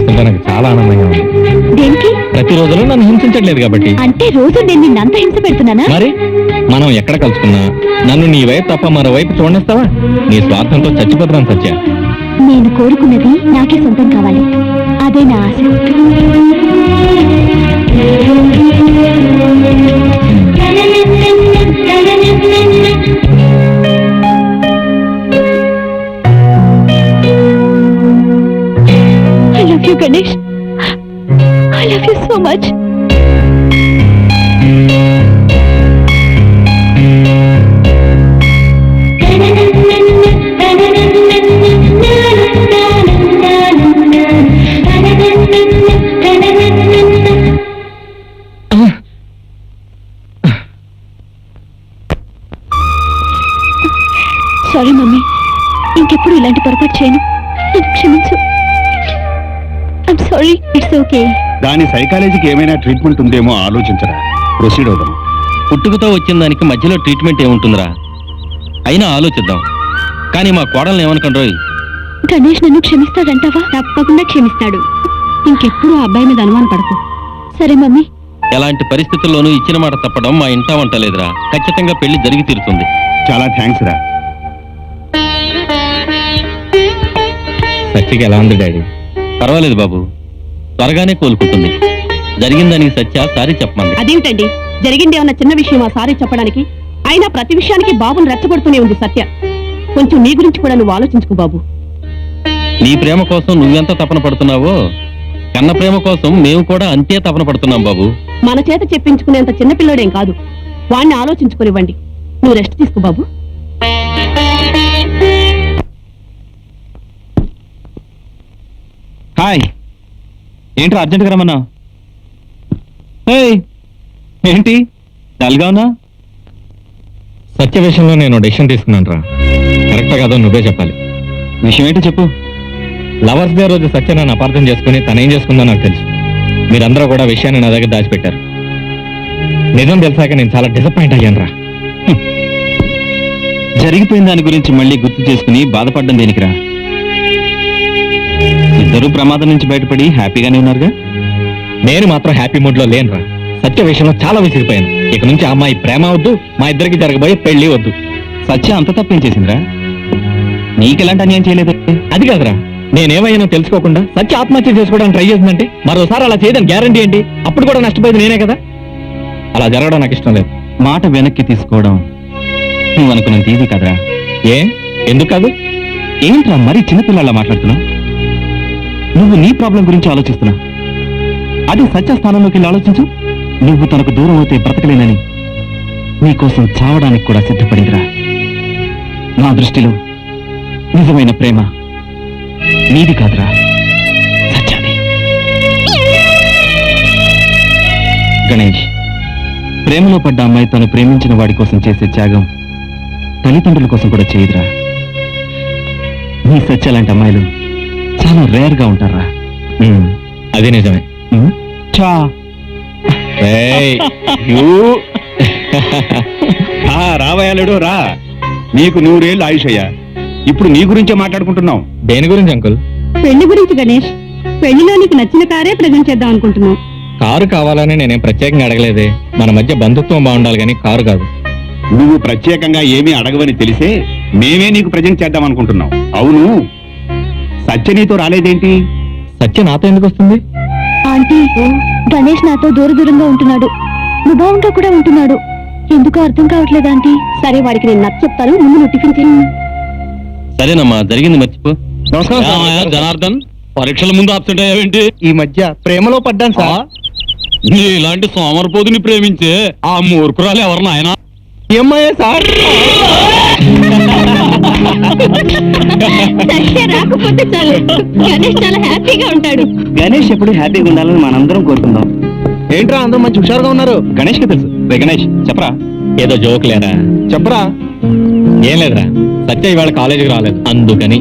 చూస్తుంటే నాకు చాలా ఆనందంగా ఉంది. దేనికి? ప్రతిరోజులు నన్ను హింసించట్లేదు కాబట్టి. అంటే రోజు నేను నిన్నంత హింస పెడుతున్నానా? మరి మనం ఎక్కడ కలుసుకున్నా నన్ను నీ వైపు తప్ప మరో వైపు చూడనిస్తావా? నీ స్వార్థంతో చచ్చిపోతున్నాను సత్య. నేను కోరుకున్నది నాకే సొంతం కావాలి, అదే నా ఆశ. I love you, Ganesh. I love you so much. Sorry mummy, ఇంకెప్పుడు ఇలాంటి పొరపాటు చేయను, నన్ను క్షమించు. I'm sorry. It's okay. దాని సైకాలజీకి ఏమైనా ట్రీట్మెంట్ ఉందేమో ఆలోచించరా, ప్రొసీడ్ అవుదాం. పుట్టుకతో వచ్చిన దానికి మధ్యలో ట్రీట్మెంట్ ఏముంటుందిరా? అయినా ఆలోచిద్దాం. కానీ మా కోడల్ని ఏమనుకుంటారు? గణేష్ నన్ను క్షమిస్తాడంటావా? తప్పకుండా క్షమిస్తాడు. ఇంకెప్పుడు ఆ అబ్బాయి మీద అనుమానం పడకు. సరే మమ్మీ. ఎలాంటి పరిస్థితుల్లోనూ ఇచ్చిన మాట తప్పడం మా ఇంటా వంటలేదురా. ఖచ్చితంగా పెళ్లి జరిగి తీరుతుంది. చాలా థ్యాంక్స్ రా. సత్యకి ఎలా ఉంది డాడీ? పర్వాలేదు బాబు, త్వరగానే కోలుకుంటుంది. జరిగిందానికి సత్య సారీ చెప్పమంది. అదేమిటండి, జరిగిందేమన్నా చిన్న విషయం ఆ సారీ చెప్పడానికి? అయినా ప్రతి విషయానికి బాబుని రెచ్చగొడుతూనే ఉంది సత్య. కొంచెం నీ గురించి కూడా నువ్వు ఆలోచించుకో బాబు. నీ ప్రేమ కోసం నువ్వెంత తపన పడుతున్నావో కన్న ప్రేమ కోసం మేము కూడా అంతే తపన పడుతున్నాం బాబు. మన చేత చెప్పించుకునేంత చిన్నపిల్లడేం కాదు, వాణ్ణి ఆలోచించుకునివ్వండి. నువ్వు రెస్ట్ తీసుకో బాబు. హాయ్, ఏంట్రా అర్జెంట్గా రమ్మన్నా? ఏంటి డల్గా ఉన్నా? సత్య విషయంలో నేను డెసిషన్ తీసుకున్నాను రా. కరెక్టా కాదో నువ్వే చెప్పాలి. విషయం ఏంటో చెప్పు. లవర్స్ డే రోజు సత్య నన్ను అపార్థం చేసుకుని తనేం చేసుకుందో నాకు తెలుసు. మీరందరూ కూడా విషయాన్ని నా దగ్గర దాచిపెట్టారు. నిజం తెలిసాక నేను చాలా డిసప్పాయింట్ అయ్యాను రా. జరిగిపోయిన దాని గురించి మళ్ళీ గుర్తు చేసుకుని బాధపడ్డం దేనికిరా? ఇద్దరు ప్రమాదం నుంచి బయటపడి హ్యాపీగానే ఉన్నారుగా. నేను మాత్రం హ్యాపీ మూడ్ లో లేనురా. సత్య విషయంలో చాలా విసిగిపోయాను. ఇక నుంచి ఆ అమ్మాయి ప్రేమ వద్దు, మా ఇద్దరికి జరగబోయే పెళ్లి వద్దు. సత్య అంత తప్పేం చేసిందిరా? నీకెలాంటి అన్యాయం చేయలేదు. అది కాదురా, నేనేమయ్యానో తెలుసుకోకుండా సత్య ఆత్మహత్య చేసుకోవడానికి ట్రై చేసిందంటే మరోసారి అలా చేయదని గ్యారంటీ ఏంటి? అప్పుడు కూడా నష్టపోయేది నేనే కదా. అలా జరగడం నాకు ఇష్టం లేదు. మాట వెనక్కి తీసుకోవడం నువ్వు అనుకున్నంత ఈజీ కదరా. ఎందుకు కాదు? ఏంట్రా మరీ చిన్నపిల్లలా మాట్లాడుతున్నావు? నువ్వు నీ ప్రాబ్లం గురించి ఆలోచిస్తున్నావు. అదే సత్య స్థానంలోకి వెళ్ళి ఆలోచించు. నువ్వు తనకు దూరం అవుతే బ్రతకలేనని నీకోసం చావడానికి కూడా సిద్ధపడిందిరా. నా దృష్టిలో నిజమైన ప్రేమ నీది కాదురా, సత్యాది. గణేష్, ప్రేమలో పడ్డ అమ్మాయి తను ప్రేమించిన వాడి కోసం చేసే త్యాగం తల్లిదండ్రుల కోసం కూడా చేయదురా. నీ సత్య లాంటి అమ్మాయిలు చాలా రేర్ గా ఉంటారా. అది నిజమే. చా రావయాలుడు రా. నీకు 100 ఏళ్ళు ఆయుష్ అయ్యా. ఇప్పుడు నీ గురించే మాట్లాడుకుంటున్నావు. దేని గురించి అంకుల్? పెళ్లి గురించి గణేష్. పెళ్లిలో నీకు నచ్చిన కారే ప్రజెంట్ చేద్దాం అనుకుంటున్నావు. కారు కావాలని నేనేం ప్రత్యేకంగా అడగలేదే. మన మధ్య బంధుత్వం బాగుండాలి కానీ కారు కాదు. నువ్వు ప్రత్యేకంగా ఏమీ అడగవని తెలిసే మేమే నీకు ప్రజెంట్ చేద్దాం అనుకుంటున్నావు. అవును, సత్య నీతో రాలేదేంటి? సత్య నాతో ఎందుకు వస్తుంది? ఆంటీ, గణేష్ నాతో దూరంగా ఉంటున్నాడు, ముభావంగా కూడా ఉంటున్నాడు. ఎందుకో అర్థం కావట్లేదు ఆంటీ. సరే, వాడికి నేను నచ్చ చెప్తాను, ముందు నువ్వు టిఫిన్ చేయి. సరేనమ్మా, జరిగింది మర్చిపో. జనార్దన్, పరీక్షల ముందు అబ్సెంట్ అయ్యావేంటి? ఈ మధ్య ప్రేమలో పడ్డాను సార్. నీ ఇలాంటి సోమరపోతుని ప్రేమించే ఆ మూర్ఖురాలు ఎవరు నాయనా? ఏమయ్యా సార్? సత్య రాకపోతే చాలు, గణేష్ చాలా హ్యాపీగా ఉంటాడు. గణేష్ ఎప్పుడు హ్యాపీగా ఉండాలని మనందరం కోరుకుందాం. ఏంట్రా అందరూ మంచి హుషారుగా ఉన్నారు? గణేష్ కి తెలుసు. రే గణేష్, చెప్పరా. ఏదో జోక్ లేరా? చెప్పరా. ఏం లేదురా, సత్య ఇవాళ కాలేజీకి రాలేదు అందుకని.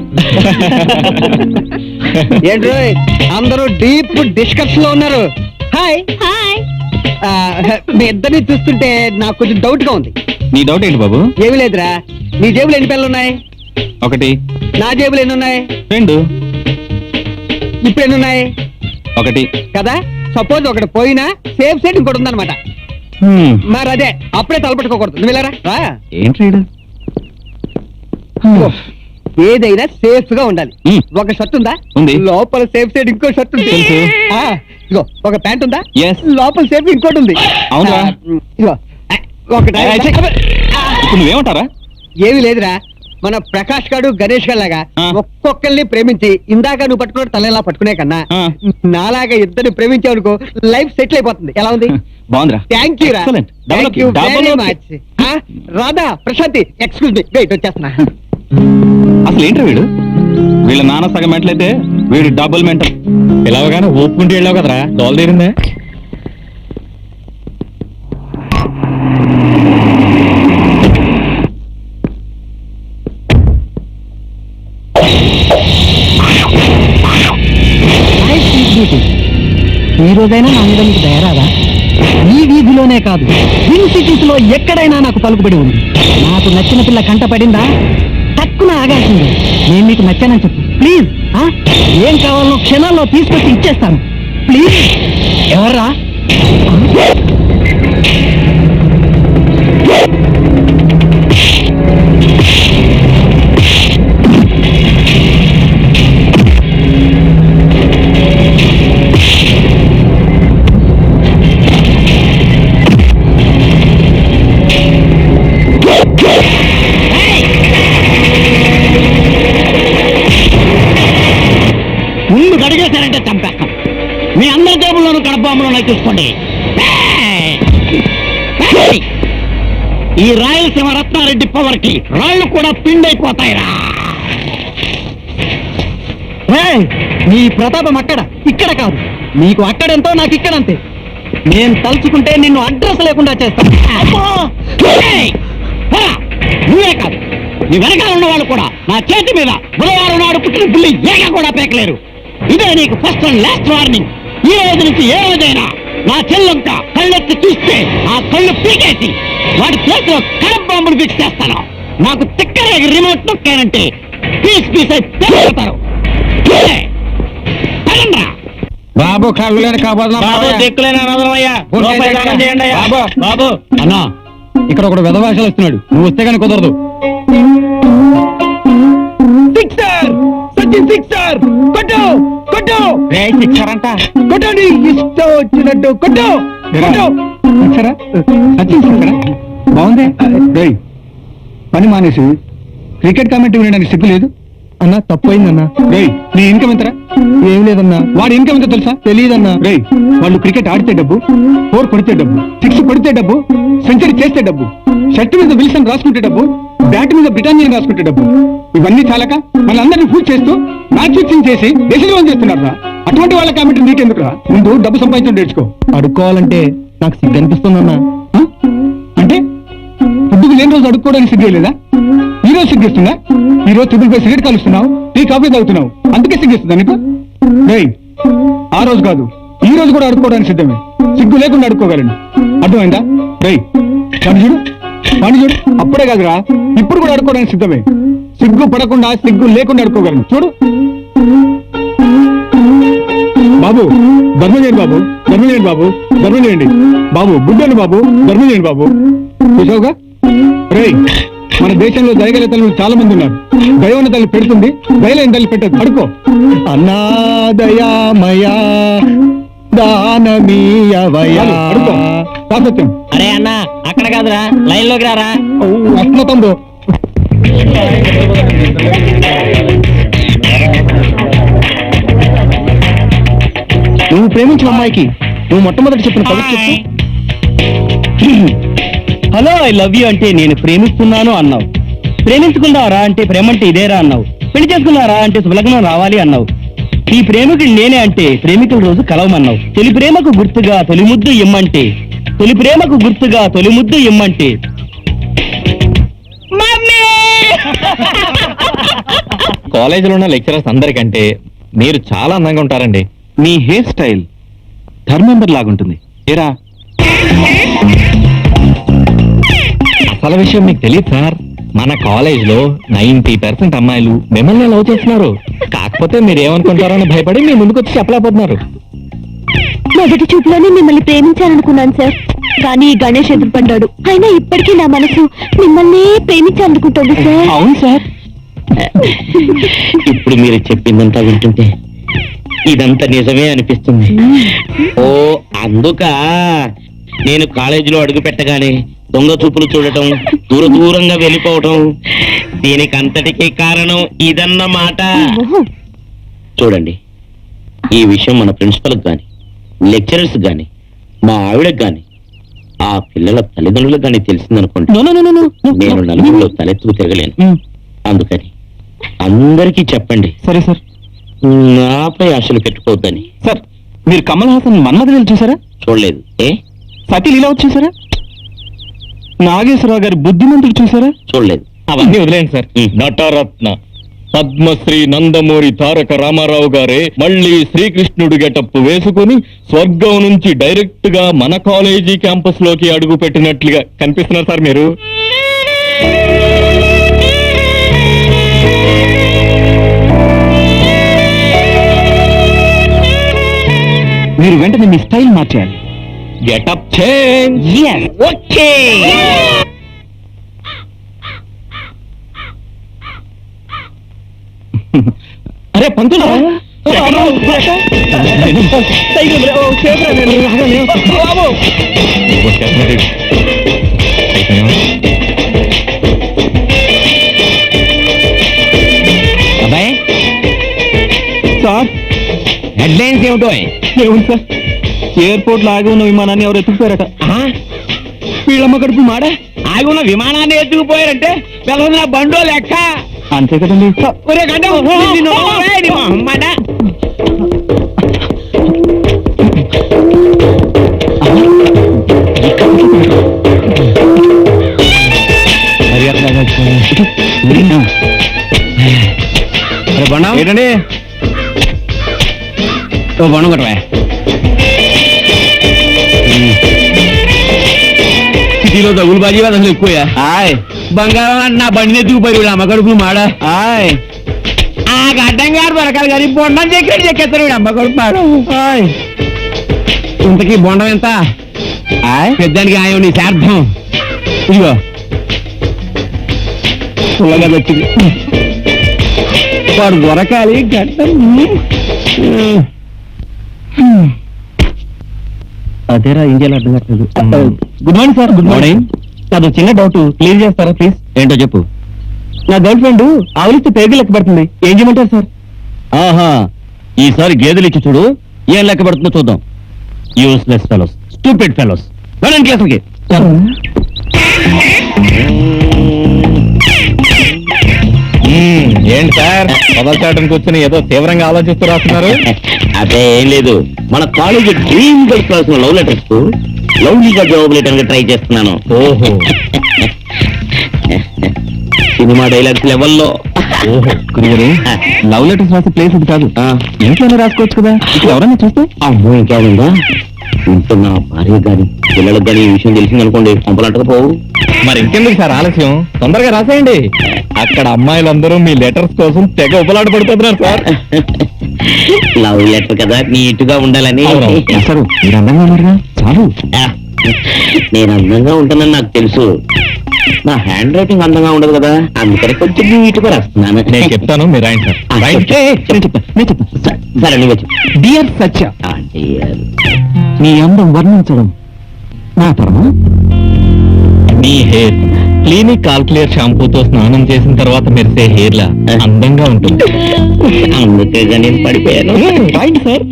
ఏంట్రో అందరూ డీప్ డిస్కషన్ లో ఉన్నారు. Hi hi. మీ ఇద్దరిని చూస్తుంటే నాకు కొంచెం డౌట్ గా ఉంది. నీ డౌట్ ఏంటి బాబు? ఏమి లేదురా, నీ జేబులు ఎన్ని పెన్నులు ఉన్నాయి? 1. నా జేబులు ఎన్ని ఉన్నాయి? 2. ఇప్పుడు ఎన్ని ఉన్నాయి? ఒకటి. కదా సపోజ్ ఒకటి పోయినా సేఫ్ సైడ్ ఇంకోటి ఉందన్నమాట. మరి అదే అప్పుడే తలపెట్టుకోకూడదు. నువ్వు వెళ్ళారా రా. ఏంటి రీడు? ఏదైనా సేఫ్ గా ఉండాలి. మ్మ్. ఒక షర్ట్ ఉందా? ఉంది. లోపల సేఫ్ సైడ్ ఇంకో షర్ట్ ఉంది. తెలుసు. ఆ, ఇగో ఒక ప్యాంట్ ఉందా? Yes. లోపల సేఫ్ ఇంకోటి ఉంది. అవునా? ఇగో ఒకటి ఇప్పుడు నువ్వేమంటారా? ఏమీ లేదురా, మన ప్రకాష్ గారు గణేష్ గారు లాగా ఆ. ఒక్కొక్కరిని ప్రేమించి ఇందాక నువ్వు పట్టుకున్న తలలా పట్టుకునే కన్నా ఆ. నాలాగా ఇద్దరిని ప్రేమించావనుకో లైఫ్ సెటిల్ అయిపోతుంది. ఎలా ఉంది? బాగుందిరా. థ్యాంక్ యూ రా. Excellent. Double thank you okay. Double very okay. Much. Radha, Prashanti, excuse me, wait వచ్చేస్తున్నా. అసలు ఏంటి వీడు? వీళ్ళ నాన్న సగం మెంటలైతే వీడు డబుల్ మెంటల్. పిలవగానే ఓపుకుంటూ వెళ్ళావు కదరా, దోల తీరిందే. ఈ రోజైనా నా మీద మీకు దయరాదా? ఈ వీధిలోనే కాదు, ట్విన్ సిటీస్ లో ఎక్కడైనా నాకు పలుకుబడి ఉంది. నాకు నచ్చిన పిల్ల కంట పడిందా తక్కువ ఆగాల్సింది. నేను మీకు నచ్చానని చెప్పు ప్లీజ్. ఏం కావాలో క్షణాల్లో తీసుకొచ్చి ఇచ్చేస్తాను ప్లీజ్. ఎవర్రా? ముందు గడిగేశారంటే చంపేస్తాం. మీ అందరి జేబుల్లోనూ కడబాంబులోనే చూసుకోండి. ఈ రాయలసీమ రత్నారెడ్డి పవర్ కి రాళ్ళు కూడా పిండైపోతాయిరా. నీ ప్రతాపం అక్కడ ఇక్కడ కాదు. నీకు అక్కడెంతో నాకు ఇక్కడంతే. నేను తలుచుకుంటే నిన్ను అడ్రస్ లేకుండా చేస్తాను. నువ్వే కాదు, నీ వెనకాల ఉన్న వాళ్ళు కూడా నా చేతి మీద బుధవారం నాడు పుట్టిన పుల్లి ఏక కూడా పేకలేరు. ఇదే నీకు ఫస్ట్ అండ్ లాస్ట్ వార్నింగ్. ఈ రోజు నుంచి ఏ రోజైనా నా చెల్లెంక కళ్ళెత్తి చూస్తే ఆ కళ్ళు పీకేసి వాటి చేతిలో కడబాంబులు ఫిక్స్ చేస్తాను. నాకు తిక్కరేగి రిమోట్ నొక్కానంటే పీస్ పీస్ అయి పేరుతారు. బాబు కళ్ళులేని బాబు అన్నా, ఇక్కడ ఒకడు వెధవాషలు వస్తున్నాడు. నువ్వు వస్తే కానీ కుదరదు. సిక్సర్ సచిన్, సిక్సర్ కొట్టు కొట్టు. ఇచ్చారంట. కొట్టండి, ఇష్టం వచ్చినట్టు కొట్టు కొట్టు. ఇచ్చారా? సచిన్ సిక్సరా? బాగుంది. రేయ్, పని మానేసి క్రికెట్ కామెంటరీ వినడానికి సిగ్గు లేదు అన్నా? తప్పైందన్నా. రేయ్, నీ ఇన్కమ్ ఎంతరా? ఏం లేదన్నా. వాడి ఇన్కమ్ ఎంతో తెలుసా? తెలియదన్నా. రేయ్, వాళ్ళు క్రికెట్ ఆడితే డబ్బు, 4 కొడితే డబ్బు, 6 కొడితే డబ్బు, సెంచరీ చేస్తే డబ్బు, షర్ట్ మీద విల్సన్ రాసుకుంటే డబ్బు, బ్యాట్ మీద బ్రిటానియన్ రాసుకుంటే డబ్బు. ఇవన్నీ చాలక మనందరినీ ఫూడ్ చేస్తూ మ్యాచ్ ఫిక్సింగ్ చేసి దేశద్రోహం చేస్తున్నారా? అటువంటి వాళ్ళ కామెంటరీ నీకెందుకురా? ముందు డబ్బు సంపాదించడం నేర్చుకో. అడుక్కోవాలంటే నాకు సిగ్గు అనిపిస్తుందన్నా. ఆ? అంటే ఫుడ్డుకు లేని రోజు అడుక్కోవడానికి సిగ్గేలేదా? ఈ రోజు సిగ్గేస్తుందా? ఈ రోజు ట్రిపుల్ పై సిగరెట్ కాలుస్తున్నావు, టీ కాఫీ తాగుతున్నావు, అందుకే సిగ్గేస్తుందా నీకు? రేయ్, ఆ రోజు కాదు ఈ రోజు కూడా అడుక్కోవడానికి సిద్ధమే. సిగ్గు లేకుండా అడుక్కోగలను. అర్థమైందా? రేయ్, పని చూడు, పని చూడు. అప్పుడే కాదురా, ఇప్పుడు కూడా అడుక్కోవడానికి సిద్ధమే. సిగ్గు పడకుండా సిగ్గు లేకుండా అడుక్కోగలను. చూడు బాబు, ధర్మం చేయండి బాబు, ధర్మం చేయండి బాబు, ధర్మం చేయండి బాబు. బుడ్డను బాబు, ధర్మం చేయండి బాబు. చూసావుగా? రేయ్, మన దేశంలో దయగల తల్లులు చాలా మంది ఉన్నారు. దైవన తల్లి పెడుతుంది, దయలేని తల్లి పెట్టదు. అడుకో. అన్నాదయామయా దానమీయవయా. అడుకో. సాసత్యం. అరే అన్న, అక్కడ కాదురా, లైన్ లోకి రారా. అట్లా తమ్ముడు. నువ్వు ప్రేమించిన అమ్మాయికి నువ్వు మొట్టమొదటి చెప్పిన పలుకు చెప్పు. హలో, ఐ లవ్ యూ అంటే నేను ప్రేమిస్తున్నాను అన్నావు. ప్రేమించుకున్నారా అంటే ప్రేమంటే ఇదేరా అన్నావు. పెళ్లి చేసుకున్నారా అంటే శుభలగ్నం రావాలి అన్నావు. ఈ ప్రేమికుడు నేనే అంటే ప్రేమికుల రోజు కలవమన్నావు. తొలి ప్రేమకు గుర్తుగా తొలి ముద్దు ఇమ్మంటే, తొలి ప్రేమకు గుర్తుగా తొలి ముద్దు ఇమ్మంటే కాలేజీలో ఉన్న లెక్చరర్స్ అందరికంటే మీరు చాలా అందంగా ఉంటారండి. మీ హెయిర్ స్టైల్ ధర్మేందర్ లాగుంటుంది. ఏరా, అసలు విషయం మీకు తెలియదు సార్. మన కాలేజ్ లో 90% అమ్మాయిలు మిమ్మల్ని లవ్ చేస్తున్నారు. కాకపోతే మీరు ఏమనుకుంటారో అని భయపడి మీ ముందుకు వచ్చి చెప్పలేకపోతున్నారు. మొదటి చూపులోనే మిమ్మల్ని ప్రేమించాలనుకున్నాను సార్, కానీ ఈ గణేష్ ఎదురుపడ్డాడు. అయినా ఇప్పటికీ నా మనసు మిమ్మల్ని ప్రేమించాలనుకుంటుంది సార్. అవును సార్. ఇప్పుడు మీరు చెప్పిందంతా వింటుంటే ఇదంతా నిజమే అనిపిస్తుంది. ఓ అందుక నేను కాలేజీలో అడుగు పెట్టగానే దొంగ చూపులు చూడటం, దూరంగా వెళ్ళిపోవటం, దీనికంతటికీ కారణం ఇదన్నమాట. చూడండి, ఈ విషయం మన ప్రిన్సిపల్కి గాని, లెక్చరర్స్ గాని, మా ఆవిడకి గాని, ఆ పిల్లల తల్లిదండ్రులకు గాని తెలిసిందనుకోండి, నేను నలుగురిలో తలెత్తుకు తిరగలేను. అందుకని అందరికీ చెప్పండి. సరే సార్. నాపై ఆశలు పెట్టుకోవద్దని. సార్, మీరు కమల్ హాసన్ మన్మథ చూసారా? చూడలేదు. ఏ సతీ లీలావతి చూసారా? నాగేశ్వరరావు గారి బుద్ధిమంతుడు చూసారా? చూడలేదు. అవన్నీ వదిలేండి సార్. నటరత్న పద్మశ్రీ నందమూరి తారక రామారావు గారే మళ్ళీ శ్రీకృష్ణుడు గెటప్ వేసుకుని స్వర్గం నుంచి డైరెక్ట్ గా మన కాలేజీ క్యాంపస్ లోకి అడుగు పెట్టినట్లుగా కనిపిస్తున్నారు సార్ మీరు. మీరు వెంటనే మీ స్టైల్ మార్చేయాలి. Getup change. ఓకే. అరే పంతులు, అబ్బాయి సార్ హెడ్లైన్స్ ఏమిటో? ఏముంది సార్, ఎయిర్పోర్ట్ లో ఆగి ఉన్న విమానాన్ని ఎవరు ఎత్తుకుపోయారట. వీళ్ళమ్మ కడుపు మాడ ఆగి ఉన్న విమానాన్ని ఎత్తుకుపోయారంటే పిల్లల బండో లెక్క. అంతే కదండి. ఒరే గడ్డ, నిన్ను ఒరేయ్ నీ మొహమ్మడ. ఏంటండి ఓ బండం కొట్టవా. సిటీలో తగులు బాజీ అసలు ఎక్కువ. బంగారం నా బండిని ఎత్తుకుపోయి అమ్మ కడుపు మాడ. ఆ గడ్డం గారు దొరకాలి కానీ బొండం చెక్కేస్తారు అమ్మ కడుపు మాడ. ఇంతకీ బొండం ఎంత? పెద్దానికి ఆయన నీ శార్థం. ఇదిగో పుల్లగా వచ్చింది. వాడు దొరకాలి గడ్డం. అదేరా ఇండియాలో అర్థం కావట్లేదు. Good morning sir. Good morning. అది చిన్న డౌట్, క్లియర్ చేస్తారా ప్లీజ్? ఏంటో చెప్పు. నా గర్ల్ ఫ్రెండ్ ఆవులిస్తే పేరు లెక్క పడుతుంది, ఏం చేయమంటారు సార్? ఆహా, ఈసారి గేదెలు ఇచ్చి చూడు, ఏం లెక్క పడుతుందో చూద్దాం. Useless fellows, stupid fellows. వెళ్ళండి క్లాసులకి. ఏంటి సార్ మొదలుచాటం కూర్చొని ఏదో తీవ్రంగా ఆలోచిస్తూ రాస్తున్నారు? అదే ఏం లేదు, మన college dream girl class love letters కు లవ్లీగా జవాబు లెటర్ ట్రై చేస్తున్నాను. ఓహో, సినిమా డైలాగ్స్ లెవెల్లో. ఓహో గురుగారు, లవ్ లెటర్స్ రాసే ప్లేస్ ఇది కాదు, ఇంట్లోనే రాసుకోవచ్చు కదా. ఇక్కడ ఎవరైనా చూస్తే అమ్మో ఇంకేముందా, ఇంట్లో నా భార్య గాని పిల్లలకు గాని ఈ విషయం తెలిసిందనుకోండి పంపలంటకపోవు. మరి ఇంకెందుకు సార్ ఆలస్యం, తొందరగా రాసేయండి. అక్కడ అమ్మాయిలందరూ మీ లెటర్స్ కోసం తెగ ఉపలాట పడుతున్నారు సార్. లవ్ లెటర్ కదా, నీట్ గా ఉండాలని. సార్ మీరు అందంగా ఉన్నారుగా, చాలు. నేను అందంగా ఉంటానని నాకు తెలుసు, నా హ్యాండ్ రైటింగ్ అందంగా ఉండదు కదా, అందుకని కొంచెం నీట్ గా రాస్తున్నాను. నేను చెప్తాను, మీరు రాయండి సార్. సరే నువ్వు చెప్పు. డియర్ సత్య, నీ అందం వర్ణించడం నా తరమా. మీ హెయిర్ క్లినిక్ కాల్కులేర్ షాంపూతో స్నానం చేసిన తర్వాత మెరిసే హెయిర్ లా అందంగా ఉంటుంది. అందుకే నేను పడిపోయాను. రాయండి సార్.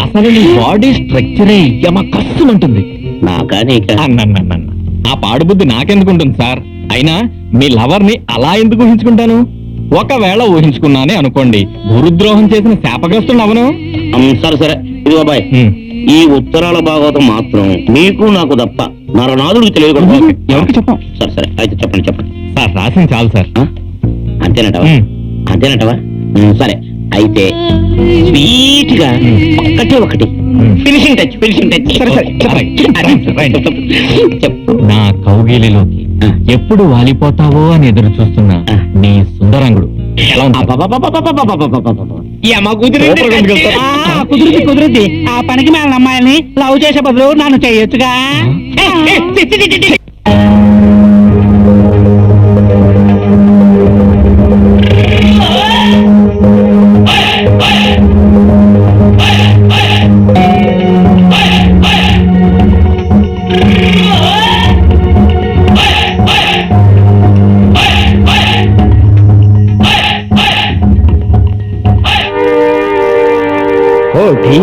అసలు నీ బాడీ స్ట్రక్చరే యమ కస్సుమంటుంది. నాకా నీకా? ఆ పాడుబుద్ధి నాకెందుకుంటుంది సార్? అయినా మీ లవర్ ని అలా ఎందుకు ఊహించుకుంటాను? ఒకవేళ ఊహించుకున్నానే అనుకోండి, గురుద్రోహం చేసిన శాపగ్రస్తుడు అవను. సరే సరే, ఇది బాబాయ్, ఈ ఉత్తరాల భాగవతం మాత్రం నీకు నాకు తప్ప నరనాథుడికి తెలియకూడదు. ఎవరికి చెప్పాం? సరే సరే, అయితే చెప్పండి చెప్పండి. సార్ రాసింది చాలు సార్. అంతేనటవా? అంతేనటవా? సరే అయితే స్వీట్ గా ఒకటి ఫినిషింగ్ టచ్, ఫినిషింగ్ టచ్. చెప్పు. నా కౌగిలిలోకి ఎప్పుడు వాలిపోతావో అని ఎదురు చూస్తున్నా నీ సుందరంగుడు ఎలా ఉంటా? ఈ అమ్మ కుదిరింది సూపర్గా ఉంది కదా సార్. కుదురుద్ది కుదురుద్ది. ఆ పనికి మన అమ్మాయిని లవ్ చేసే బదులు నన్ను చేయొచ్చుగా. కోటి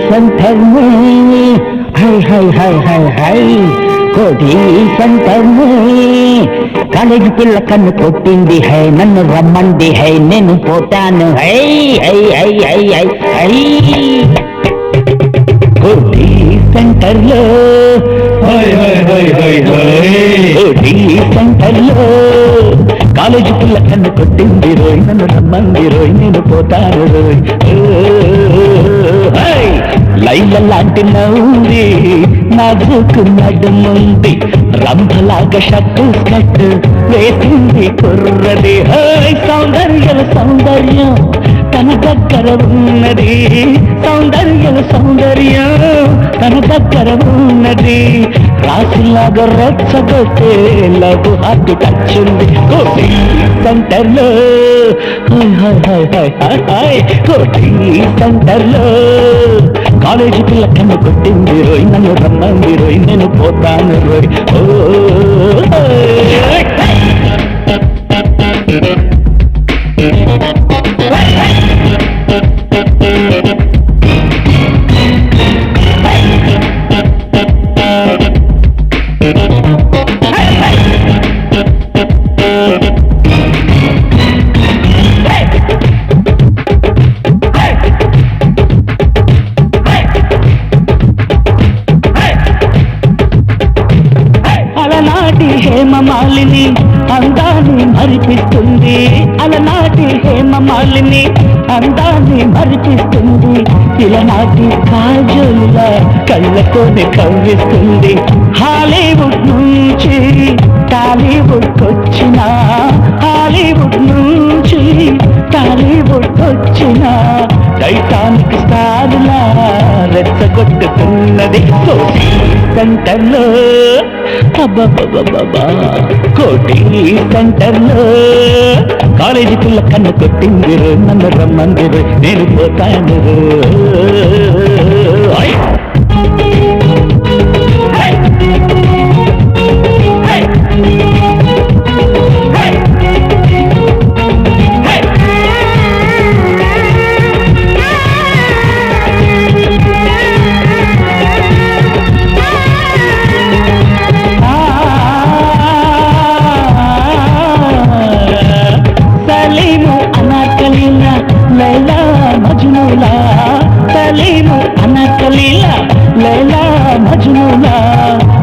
centre high high high high high కోటి సెంటర్ కాలేజీ పిల్ల కన్ను కొట్టింది హై నన్ను రమ్మంది హై నేను పోతాను high high high high high high కోటి సెంటర్ లో కోటి సెంటర్ లో కాలేజీ పిల్ల కన్ను కొట్టింది రోయ్ నన్ను రమ్మంది రోయ్ నేను పోతాను రోయ్ లైల లాంటి నవ్వుంది నాదుకు నడుముంది రంభలాగా షట్టు స్కట్టు వేసింది కుర్రది సౌందర్యం సౌందర్యం తన దగ్గర ఉన్నది సౌందర్యం తన దగ్గర ఉన్నది రాసులాగా రెచ్చగొట్టే లవ్ హార్ట్ టచ్ ఉంది కోటి సెంటర్లో కోటి సెంటర్లో కాలేజీ పిల్ల కన్ను కొట్టింది రోయ్ నన్ను రమ్మంది రోయ్ నేను పోతాను రోయ్ అలనాటి హేమమాలిని అందాన్ని మరిపిస్తుంది అలనాటి హేమమాలిని అందాన్ని మరిపిస్తుంది ఇలనాటి కాజుల కళ్ళతోనే కవ్విస్తుంది హాలీవుడ్ నుంచి టాలీవుడ్ వచ్చిన హాలీవుడ్ నుంచి టాలీవుడ్ వచ్చిన టైటానిక్ స్టార్లా రెచ్చగొట్టుతున్నది కోటి సెంటర్లో అబ్బబ్బబ్బబ్బా కోటి సెంటర్లో కాలేజీ పిల్ల కన్ను కొట్టింది నన్ను రమ్మంది నేను పోతాను సలీము అనాకలీలా లైలా మజ్నూలా సలీము అనాకలీలా లైలా మజ్నూలా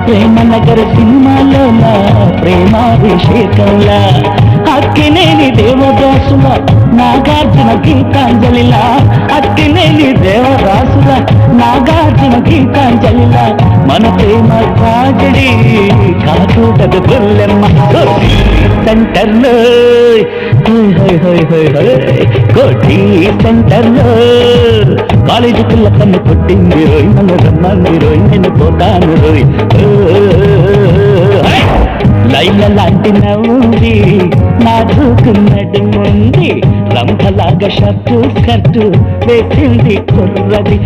ప్రేమ నగర్ సినిమాలోలా ప్రేమాభిషేకంలా అక్కినేని దేవదాసుల నాగార్జున గీతాంజలిలా అక్కినేని దేవదాసుల నాగార్జున గీతాంజలిలా మన ప్రేమ ట్రాజడీ కాకూడదు బుల్లెమ్మ సెంటర్లో కోటి సెంటర్లో కాలేజీ పిల్ల కన్ను కొట్టింది రోయ్ నన్ను రమ్మంది రోయ్ నేను పోతాను రోయ్ లైల లాంటి నవ్వుంది నాదుకు నడుముంది రంభలాగా షర్టు స్కర్టు వేసింది కుర్రది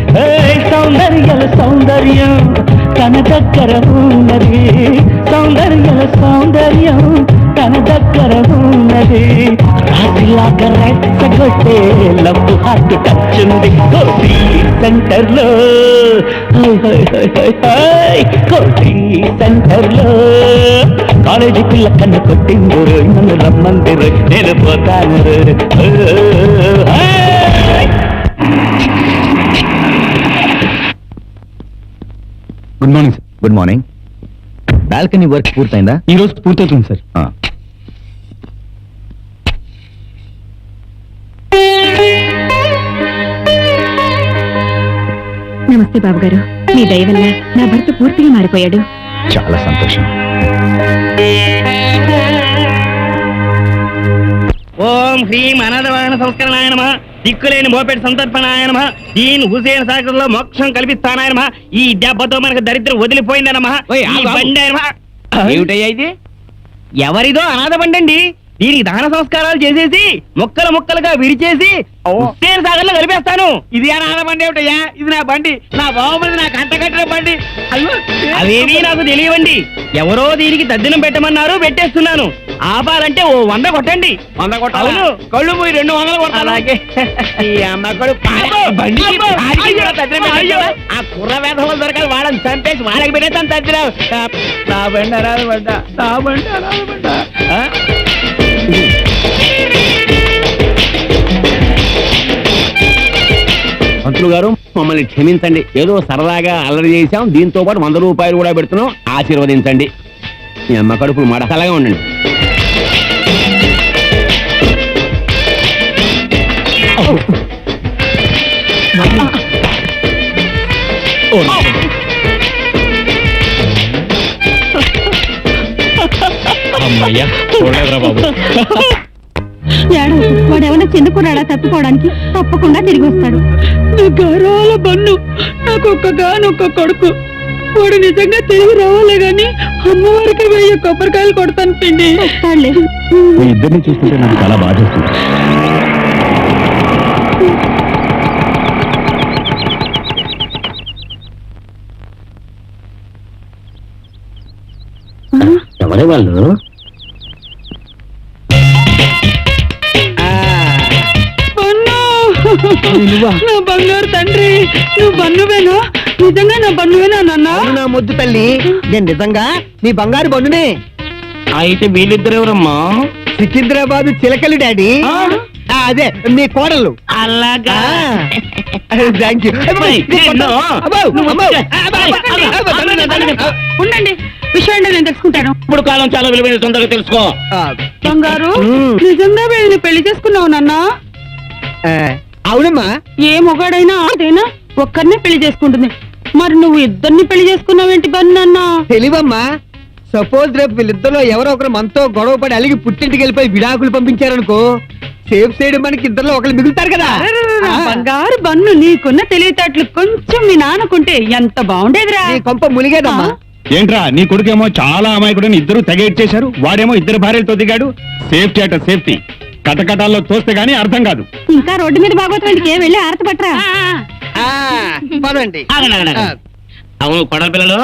సౌందర్యం తన దగ్గర ఉన్నది సౌందర్యం తన దగ్గర ఉన్నది రాసిలాగా రెచ్చగొట్టే లవ్ హార్ట్ టచ్ ఉంది కోటి సెంటర్లో కోటి సెంటర్లో కాలేజీ పిల్ల కన్ను కొట్టింది నన్ను రమ్మంది నేను పోతాను good morning sir. Good morning balcony work పూర్తయిందా ఈ రోజు పూర్తవుతుంది సార్. నమస్తే బాబు గారు, మీ దయ వల్ల నా భర్త పూర్తిగా మారిపోయాడు. చాలా సంతోషం. ఓం శ్రీ అనాథవాహన సంస్కరణాయ నమః. దిక్కులేని మోపెడు సంతర్పణాయ నమః దీన్ హుసేన్ సాగర్ లో మోక్షం కల్పిస్తానాయ నమః ఈ దెబ్బతో మనకు దరిద్రం వదిలిపోయింది నమః ఈ బండి నమః. ఏమిటయ్యా ఇది? ఎవరిదో అనాథ బండి అండి. దీనికి దాన సంస్కారాలు చేసేసి ముక్కలు ముక్కలుగా విరిచేసి హుస్సేన్ సాగర్ లో కలిపేస్తాను. ఇది అనాథ బండి ఏమిటయ్యా? ఇది నా బండి, నా బావమరిది నాకు అంటగట్టిన బండి. అయ్యో అవేమీ నాకు తెలియవండి. ఎవరో దీనికి తద్దినం పెట్టమన్నారు, పెట్టేస్తున్నాను. ఆపాలంటే ఓ 100 కొట్టండి. 100 కొట్టాలి. కళ్ళు పోయి 200 కొట్టాలి. అలాగే ఈ అమ్మకడు బండికి భారీకి కూడా తద్దినం పెట్టాడు. ఆ కుర్ర వేధవులు దొరకాలి, వాళ్ళని చంపేసి వాళ్ళకి పెట్టేస్తాను తద్దినం. నా బండి అనాథ బండ, నా బండి అనాథ బండ. మంత్రులు గారు మమ్మల్ని క్షమించండి. ఏదో సరదాగా అల్లరి చేశాం, దీంతో పాటు 100 రూపాయలు కూడా పెడుతున్నాం, ఆశీర్వదించండి. మీ అమ్మ కడుపు మాట అలాగే ఉండండి. అమ్మయ్యా చూడలేదురా బాబు. ఏడో వాడేమన్నా చిన్నకున్నాడా తప్పుకోవడానికి? తప్పకుండా తిరిగి వస్తాడు. నా గౌరవాల బన్ను, నాకు ఒక్కగానొక్క కొడుకు. వాడు నిజంగా తిరిగి రావాలే గాని అమ్మవారికి 1000 కొబ్బరికాయలు కొడతాను పిండి. వస్తాడులే. మీ ఇద్దరిని చూస్తుంటే నాకు చాలా బాధేస్తుంది. ఎవరే వాళ్ళు? నా బంగారు తండ్రి, నువ్వు బన్నువేనా? నిజంగా నా బన్నువేనా నాన్న? నా ముద్దు తల్లి, నేను నిజంగా నీ బంగారు బండునే. అయితే వీళ్ళిద్దరు ఎవరమ్మా? సికింద్రాబాద్ చిలకలు డాడీ. అదే మీ కోడలు. అలాగా. Thank you. ఉండండి, విషయం నేను తెలుసుకుంటాను. ఇప్పుడు కాలం చాలా విలువైన, తొందరగా తెలుసుకో. బంగారు, నిజంగా వీళ్ళని పెళ్లి చేసుకున్నావు నాన్న? అవునమ్మా. ఏ మొగాడైనా అదేనా ఒక్కరినే పెళ్లి చేసుకుంటుంది. మరి నువ్వు ఇద్దరిని పెళ్లి చేసుకున్నావేంటి బన్నా? తెలివమ్మా. సపోజ్ రేపు వీళ్ళిద్దరిలో ఎవరో ఒకరు మనతో గొడవ పడి అలిగి పుట్టింటికి వెళ్ళిపోయి విడాకులు పంపించారనుకో, సేఫ్ సైడ్ మనకి ఇద్దరిలో ఒకరు మిగులుతారు కదా. బంగారు బన్ను, నీకున్న తెలివితేటలు కొంచెం మీ నాన్నకుంటే ఎంత బాగుండేదిరా. నీ కొంప ములిగేదమ్మా. ఏంట్రా నీ కొడుకేమో చాలా అమాయకుడని ఇద్దరు తెగేడ్చేశారు, వాడేమో ఇద్దరు భార్యలతో దిగాడు. సేఫ్టీ అట సేఫ్టీ. కటకటాల్లో తోస్తే గానీ అర్థం కాదు. ఇంకా రోడ్డు మీద బాగోతుందికే వెళ్ళి ఆరత పట్టరా. పదండి. అవును కొడల పిల్లలు,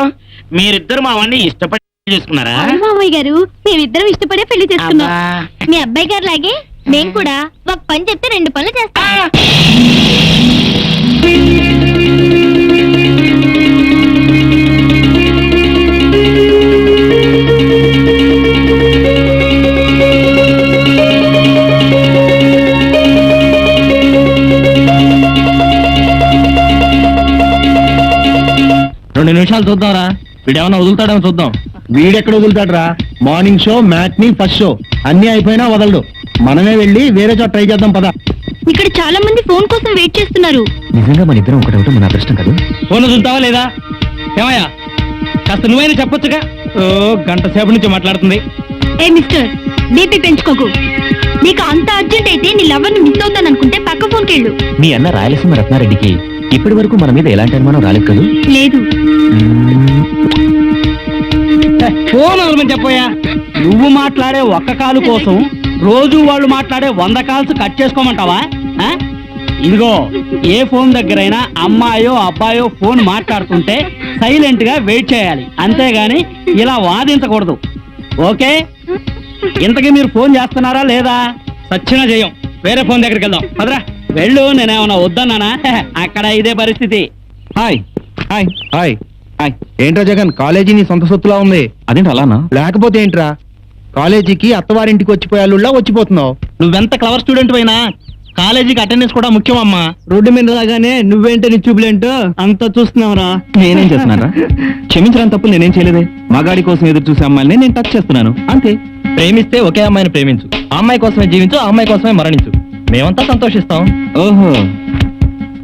మీరిద్దరు మా వాడిని ఇష్టపడి చేసుకున్నారా? మామయ్య గారు, మేమిద్దరం ఇష్టపడే పెళ్లి చేసుకున్నాం. మీ అబ్బాయి గారు లాగే మేము కూడా ఒక పని చెప్తే 2 పనులు చేస్తాం. రెండు నిమిషాలు చూద్దాంరా, వీడేమన్నా వదులుతాడేమో చూద్దాం. వీడెక్కడ వదులుతాడ్రా? Morning show, matinee, first show అన్ని అయిపోయినా వదలడు. మనమే వెళ్ళి వేరే చోట ట్రై చేద్దాం పద. ఇక్కడ చాలా మంది ఫోన్ కోసం వెయిట్ చేస్తున్నారు. నిజంగా మన ఇద్దరం ఒకటి మన అదృష్టం కదా. ఫోన్ వదులుతావా లేదా? ఏమయ్యా కాస్త నువ్వైనా చెప్పొచ్చుగా. గంట సేపటి నుంచి మాట్లాడుతుంది. ఏ మిస్టర్, బీపీ పెంచుకోకు. నీకు అంత అర్జెంట్ అయితే నీ లవర్ని మిస్ అవుతాను అనుకుంటే పక్క ఫోన్కి వెళ్ళు. మీ అన్న రాయలసీమ రత్నారెడ్డికి ఇప్పటి వరకు మన మీద ఎలాంటి అనుమానం రాలేదు కదా? లేదు. ఫోన్ వదలమని చెప్పోయా. నువ్వు మాట్లాడే ఒక్క కాలు కోసం రోజు వాళ్ళు మాట్లాడే 100 కాల్స్ కట్ చేసుకోమంటావా? ఇదిగో, ఏ ఫోన్ దగ్గరైనా అమ్మాయో అబ్బాయో ఫోన్ మాట్లాడుతుంటే సైలెంట్ గా వెయిట్ చేయాలి, అంతేగాని ఇలా వాదించకూడదు. ఓకే? ఇంతకీ మీరు ఫోన్ చేస్తున్నారా లేదా? సచ్చినా చేయం. వేరే ఫోన్ దగ్గరికి వెళ్దాం పదరా. వెళ్ళు, నేనేమన్నా వద్దన్నానా? అక్కడ ఇదే పరిస్థితి. Hi hi hi hi. ఏంట్రా జగన్, కాలేజీ నీ సొంత సొత్తులా ఉంది. అదేంటి అలానా? లేకపోతే ఏంట్రా, కాలేజీకి అత్తవారింటికి వచ్చిపోయాళ్ళులా వచ్చిపోతున్నావు. నువ్వెంత క్లవర్ స్టూడెంట్ అయినా కాలేజీకి అటెండెన్స్ కూడా ముఖ్యం అమ్మా. రోడ్డు మీద రాగానే నువ్వేంటో నీ చూపులేంటో అంతా చూస్తున్నావురా. నేనేం చేస్తున్నారా? క్షమించడానికి తప్పు నేనేం చేయలేదే. మగాడి కోసం ఎదురు చూసే అమ్మాయిని నేను టచ్ చేస్తున్నాను అంతే. ప్రేమిస్తే ఒకే అమ్మాయిని ప్రేమించు, ఆ అమ్మాయి కోసమే జీవించు, ఆ అమ్మాయి కోసమే మరణించు. మేమంతా సంతోషిస్తాం. ఓహో,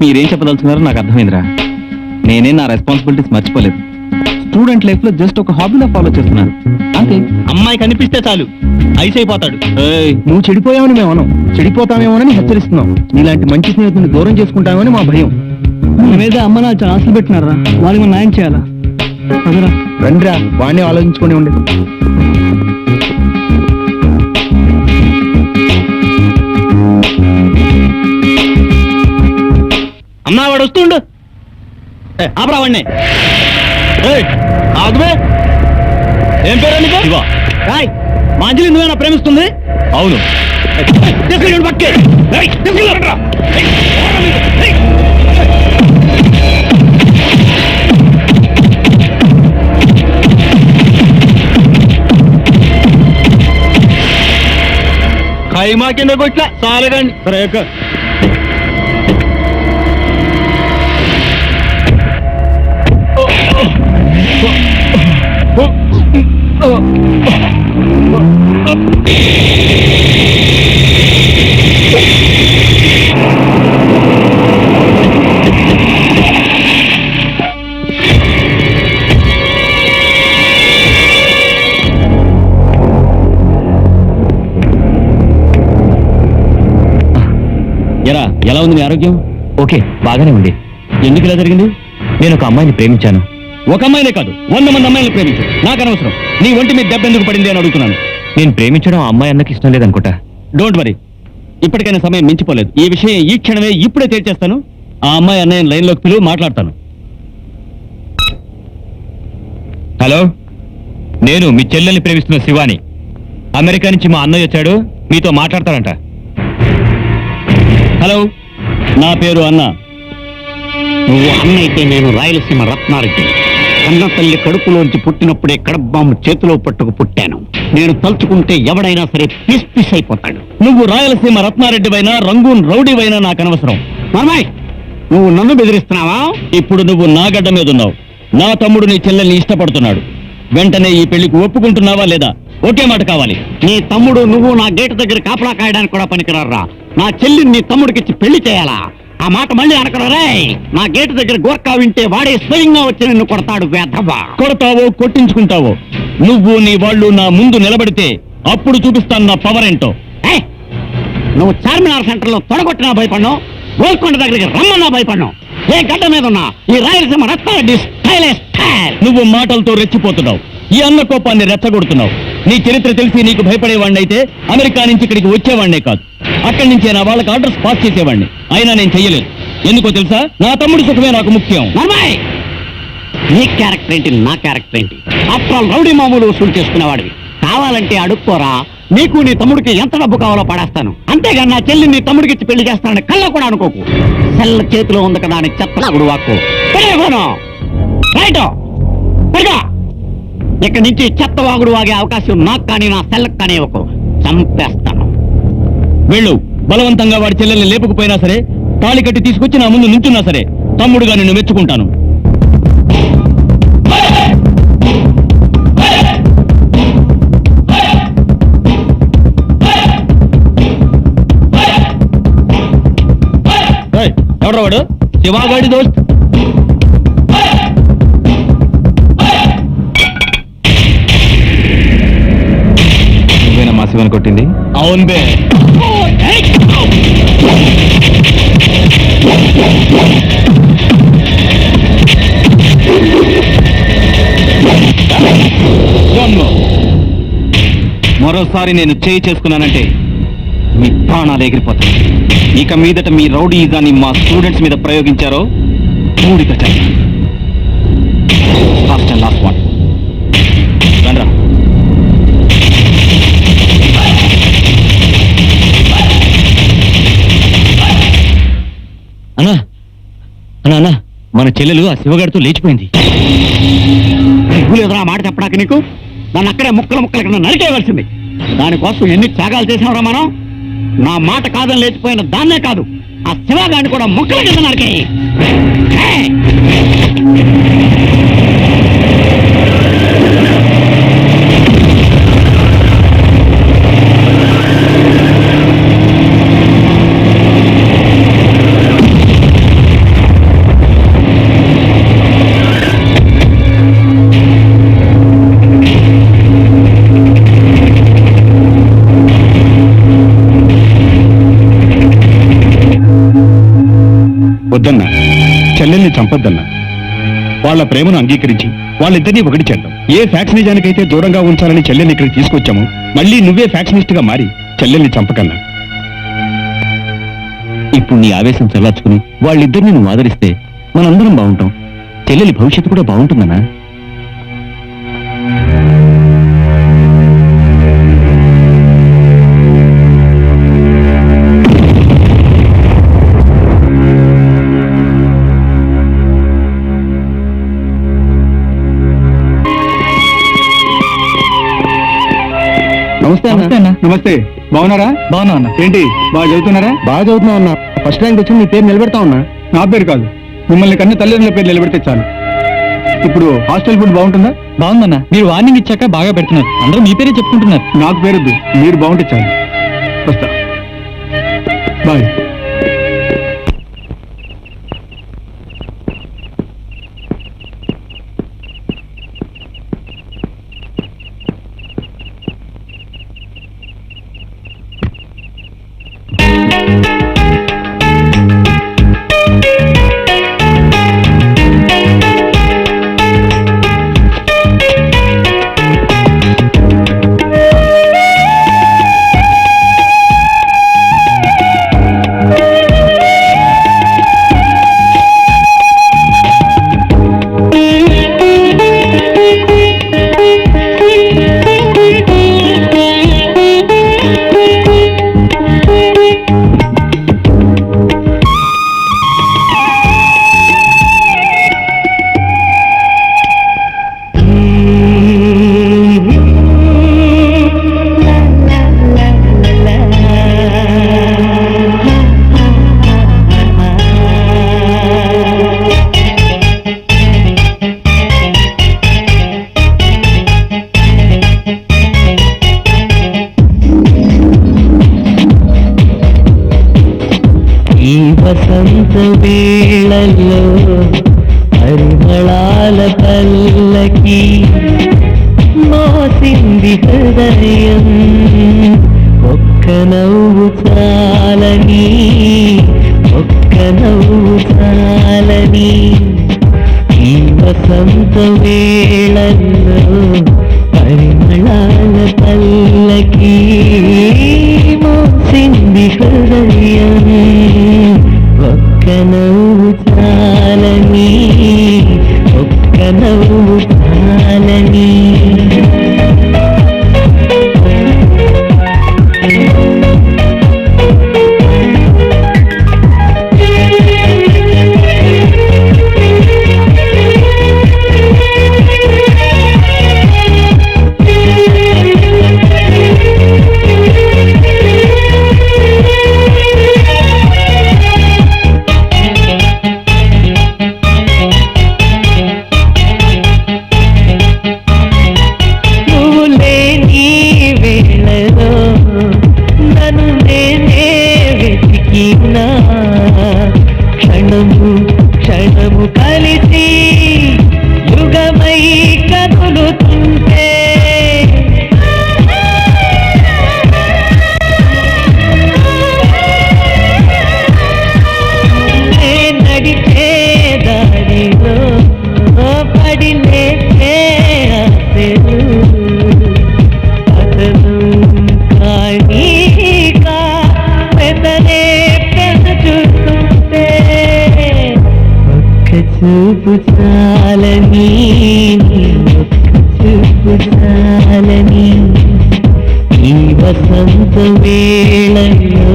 మీరేం చెప్పదలుచున్నారో నాకు అర్థమైందిరా. నేనే నా రెస్పాన్సిబిలిటీస్ మర్చిపోలేదు. స్టూడెంట్ లైఫ్ లో జస్ట్ ఒక హాబీలో ఫాలో చేస్తున్నాను అంతే. అమ్మాయి కనిపిస్తే చాలు ఐస్ అయిపోతాడు. నువ్వు చెడిపోయావని మేము అనం, చెడిపోతామేమోనని హెచ్చరిస్తున్నాం. నీలాంటి మంచి స్నేహితుని దూరం చేసుకుంటామని మా భయం. మన మీద అమ్మ నా చాలా ఆశలు పెట్టినారా, వాళ్ళకి మనం న్యాయం చేయాలా? అదరా రండిరా, వాడిని ఆలోచించుకొని ఉండే. అమ్మా వాడు వస్తుండు. ఆపరా వాడిని. ఆగుమే. ఏం పేరు నీకు? రాయ్, మా అంజలి నువ్వేనా ప్రేమిస్తుంది? అవును. తీసుకెళ్ళి పక్కే. తీసుకెళ్ళరా. ఖైమా కింద కొట్లా చాలగండి. సరే ఎలా ఉంది నీ ఆరోగ్యం? ఓకే, బాగానే ఉంది. ఎందుకు ఇలా జరిగింది? నేను ఒక అమ్మాయిని ప్రేమించాను. ఒక అమ్మాయినే కాదు 100 మంది అమ్మాయిలు ప్రేమించు. నాకు అనవసరం. నీ ఒంటి మీద దెబ్బ ఎందుకు పడింది అని అడుగుతున్నాను. నేను ప్రేమించడం ఆ అమ్మాయి అన్నకి ఇష్టం లేదనుకుంటా. డోంట్ వరీ, ఇప్పటికైనా సమయం మించిపోలేదు. ఈ విషయం ఈ క్షణమే ఇప్పుడే తేల్చేస్తాను. ఆ అమ్మాయి అన్నయ్య లైన్లోకి పిలువు, మాట్లాడతాను. హలో, నేను మీ చెల్లెల్ని ప్రేమిస్తున్న శివాని. అమెరికా నుంచి మా అన్నయ్య వచ్చాడు, మీతో మాట్లాడతారంట. హలో, నా పేరు అన్న. నువ్వు అన్న అయితే నేను రాయలసీమ రత్నారెడ్డి. కన్న తల్లి కడుపులోంచి పుట్టినప్పుడే కడబ్బాము చేతిలో పట్టుకు పుట్టాను. నేను తలుచుకుంటే ఎవడైనా సరే పీస్ పీస్ అయిపోతాడు. నువ్వు రాయలసీమ రత్నారెడ్డివైనా రంగూన్ రౌడీవైనా నాకు అనవసరం. మర్మాయ్, నువ్వు నన్ను బెదిరిస్తున్నావా? ఇప్పుడు నువ్వు నా గడ్డ మీద ఉన్నావు. నా తమ్ముడు నీ చెల్లెల్ని ఇష్టపడుతున్నాడు. వెంటనే ఈ పెళ్లికి ఒప్పుకుంటున్నావా లేదా? ఒకే మాట కావాలి. నీ తమ్ముడు నువ్వు నా గేటు దగ్గర కాపలా కాయడానికి కూడా పనికిరారా. నా చెల్లిని నీ తమ్ముడికిచ్చి పెళ్లి చేయాలా? ఆ మాట మళ్ళీ అనకరా. నా గేటు దగ్గర గోర్ఖా వింటే వాడే స్వయంగా వచ్చి నిన్ను కొడతాడు. వేధవా. కొడతావో కొట్టించుకుంటావో, నువ్వు నీ వాళ్ళు నా ముందు నిలబడితే అప్పుడు చూపిస్తాను నా పవర్ ఏంటో. నువ్వు చార్మినార్ సెంటర్ లో తొడగొట్టినా భయపడ్ను, గోల్కొండ దగ్గరికి రమ్మన్నా భయపడ్ను. ఏ గడ్డ మీద ఉన్నా ఈ రాయలసీమ రత్నారెడ్డి స్టైల్. నువ్వు మాటలతో రెచ్చిపోతున్నావు, ఈ అన్న కోపాన్ని రెచ్చగొడుతున్నావు. నీ చరిత్ర తెలిసి నీకు భయపడేవాడిని అయితే అమెరికా నుంచి ఇక్కడికి వచ్చేవాడినే కాదు, అక్కడి నుంచే నా వాళ్ళకి ఆర్డర్స్ పాస్ చేసేవాడిని. అయినా నేను చెయ్యలేదు. ఎందుకో తెలుసా? నా తమ్ముడి సుఖమే నాకు ముఖ్యం. నీ క్యారెక్టర్ ఏంటి, నా క్యారెక్టర్ ఏంటి? ఆఫ్టర్ ఆల్ రౌడీ మామూలు వసూలు చేసుకునేవాడివి. కావాలంటే అడుక్కోరా, నీకు నీ తమ్ముడికి ఎంత డబ్బు కావాలో పడేస్తాను. అంతేగాని నా చెల్లి నీ తమ్ముడికి ఇచ్చి పెళ్లి చేస్తానని కళ్ళ కూడా అనుకోకు. సెల్ల చేతిలో ఉంది కదా అని చెత్తలాగుడు వాక్కు. రైటో ఇక్కడి నుంచి చెత్త వాగుడు వాగే అవకాశం నాకు కానీ నా సెల్లకు కానీ ఇవ్వకు. చంపేస్తాను. వెళ్ళు. బలవంతంగా వాడి చెల్లెల్ని లేపుకుపోయినా సరే, తాళి కట్టి తీసుకొచ్చి నా ముందు నుంచున్నా సరే, తమ్ముడుగా నిన్ను మెచ్చుకుంటాను. ఎవడ్రా వాడు? శివాగాడి దోస్త్. నువ్వేనా మా శివని కొట్టింది? అవును బే. మరోసారి నేను చేయి చేసుకున్నానంటే మీ ప్రాణాలు ఎగిరిపోతాయి. ఇక మీదట మీ రౌడీయిజాన్ని మా స్టూడెంట్స్ మీద ప్రయోగించారో మూడిక చేస్తాను. First and last one. రండ్రా. అన్నా అన్నా అన్నా, మన చెల్లెలు ఆ శివగాడితో లేచిపోయింది. ఎదురా మాట చెప్పడానికి నీకు? దాన్ని అక్కడే ముక్కల ముక్కల కింద నరికేయవలసింది. దానికోసం ఎన్ని త్యాగాలు చేసినవరా మనం. నా మాట కాదని లేచిపోయిన దాన్నే కాదు, ఆ శివగాడిని కూడా ముక్కల కింద నరికేయి. చంపొద్దన్నా. వాళ్ళ ప్రేమను అంగీకరించి వాళ్ళిద్దరినీ ఒకటి చేద్దాం. ఏ ఫ్యాక్షనిజానికైతే దూరంగా ఉంచాలని చెల్లెల్ని ఇక్కడికి తీసుకొచ్చాము, మళ్ళీ నువ్వే ఫ్యాక్షనిస్ట్ గా మారి చెల్లెల్ని చంపకన్నా. ఇప్పుడు నీ ఆవేశం చల్లార్చుకుని వాళ్ళిద్దరిని నువ్వు ఆదరిస్తే మనందరం బాగుంటాం. చెల్లెలి భవిష్యత్తు కూడా బాగుంటుందన్నా. నమస్తే నమస్తే అన్న. నమస్తే. బాగున్నారా? బాగున్నా అన్న. ఏంటి బాగా చదువుతున్నారా? బాగా చదువుతున్నావు అన్న. ఫస్ట్ ర్యాంక్ వచ్చి నీ పేరు నిలబెడతా ఉన్నా. నా పేరు కాదు, మిమ్మల్ని కన్నా తల్లిదండ్రుల పేరు నిలబెడితే చాలు. ఇప్పుడు హాస్టల్ ఫుడ్ బాగుంటుందా? బాగుందన్న. మీరు వార్నింగ్ ఇచ్చాక బాగా పెడుతున్నారు. అందరూ మీ పేరే చెప్పుకుంటున్నారు. నాకు పేరొద్దు, మీరు బాగుంటే చాలు. వస్తా. బాయ్. వసంత వేళల్లో పరిమళాల పల్లకి మోసింది హృదయం. ఒక్క నవ్వు చాలని, ఒక్క నవ్వు చాలని. ఈ వసంత వేళల్లో పరిమళాల పల్లకి మోసింది హృదయం. ఒక్క నవ్వు చాలని, ఒక్క నవ్వు చాలని. క్షణము క్షణము కలిసి యుగమై కదులుతుంటే నడిచే దారిలో పడిలే ఆశలు అతను కానీ పెదలే పెంచుతుంటే ఒక్క చూపు చాలని, ఒక్క చూపు చాలని. ఈ వసంత వేళలో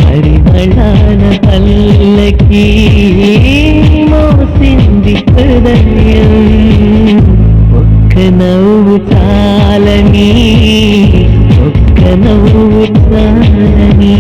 పరిమళాల పల్లకి మోసింది హృదయం. ఒక్క నవ్వు చాలని, ఒక్క నవ్వు చాలని.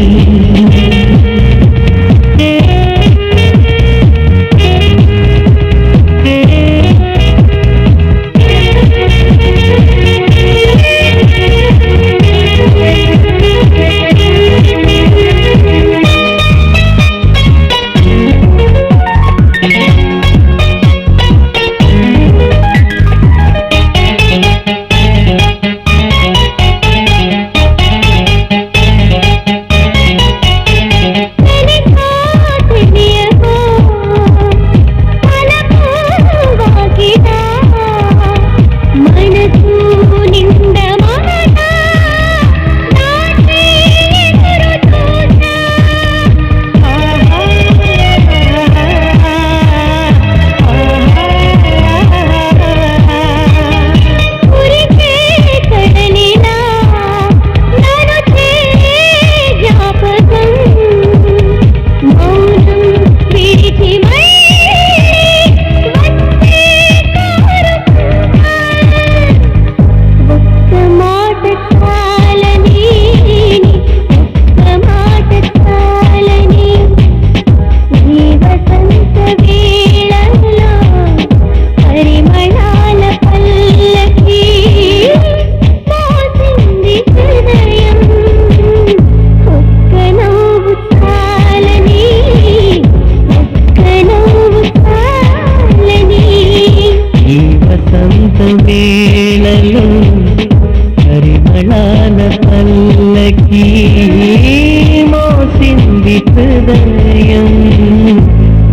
హృదయం